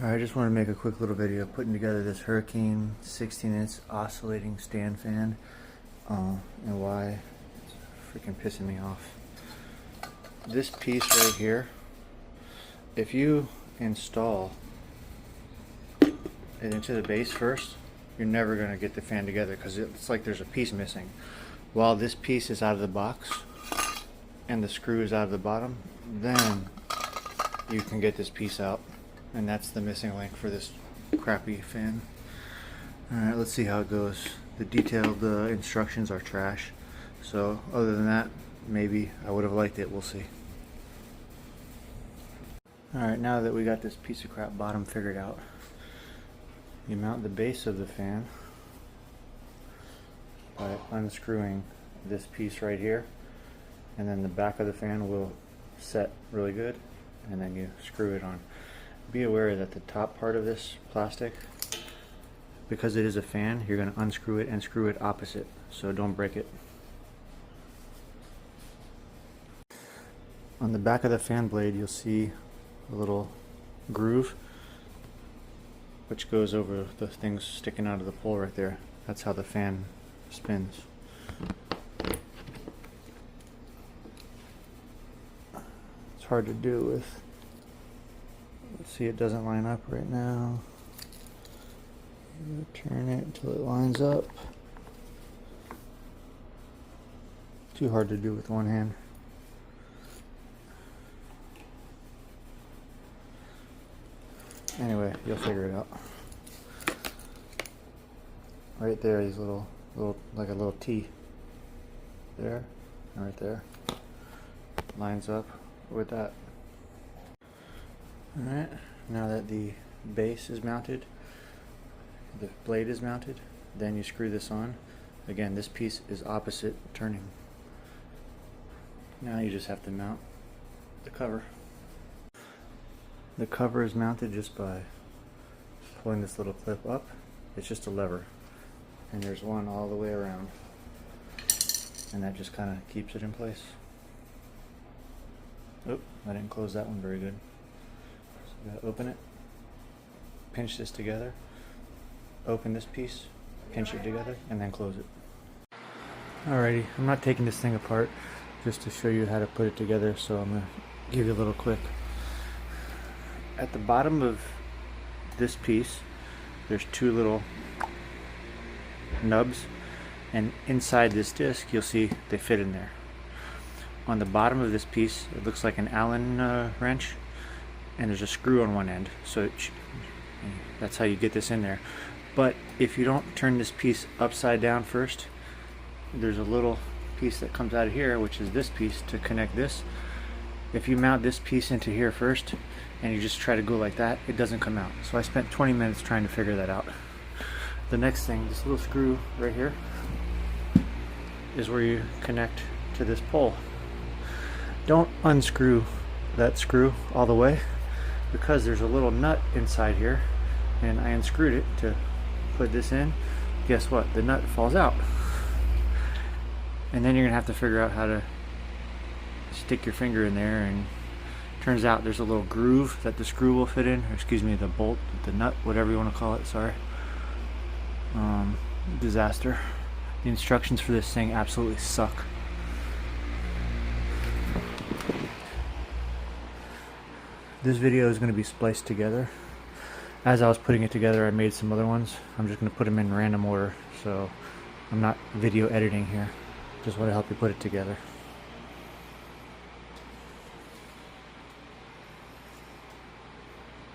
Alright, I just want to make a quick little video putting together this Hurricane 16-inch oscillating stand fan and why it's freaking pissing me off. This piece right here, if you install it into the base first, you're never going to get the fan together because it's like there's a piece missing. While this piece is out of the box and the screw is out of the bottom, then you can get this piece out. And that's the missing link for this crappy fan. Alright, let's see how it goes. The detailed instructions are trash. So other than that, maybe I would have liked it. We'll see. Alright, now that we got this piece of crap bottom figured out, you mount the base of the fan by unscrewing this piece right here, and then the back of the fan will set really good, and then you screw it on. Be aware that the top part of this plastic, because it is a fan, you're going to unscrew it and screw it opposite, so don't break it. On the back of the fan blade you'll see a little groove which goes over the things sticking out of the pole right there. That's how the fan spins. It's hard to do with. Let's see, it doesn't line up right now. Turn it until it lines up. Too hard to do with one hand. Anyway, you'll figure it out. Right there, these little like a little T. There, and right there. Lines up with that. Alright, now that the base is mounted, the blade is mounted, then you screw this on. Again, this piece is opposite turning. Now you just have to mount the cover. The cover is mounted just by pulling this little clip up. It's just a lever, and there's one all the way around, and that just kind of keeps it in place. Oh, I didn't close that one very good. You gotta open it, pinch this together, open this piece, pinch it together, and then close it. Alrighty, I'm not taking this thing apart just to show you how to put it together, so I'm gonna give you a little quick. At the bottom of this piece, there's two little nubs, and inside this disc, you'll see they fit in there. On the bottom of this piece, it looks like an Allen wrench, and there's a screw on one end, so that's how you get this in there. But if you don't turn this piece upside down first, there's a little piece that comes out of here, which is this piece to connect this. If you mount this piece into here first and you just try to go like that, it doesn't come out. So I spent 20 minutes trying to figure that out. The next thing, this little screw right here is where you connect to this pole. Don't unscrew that screw all the way, because there's a little nut inside here, and I unscrewed it to put this in. Guess what? The nut falls out, and then you're gonna have to figure out how to stick your finger in there, and turns out there's a little groove that the screw will fit in, or excuse me, the bolt, the nut, whatever you want to call it, sorry. Disaster. The instructions for this thing absolutely suck. This video is going to be spliced together. As I was putting it together, I made some other ones. I'm just going to put them in random order, so I'm not video editing here. Just want to help you put it together.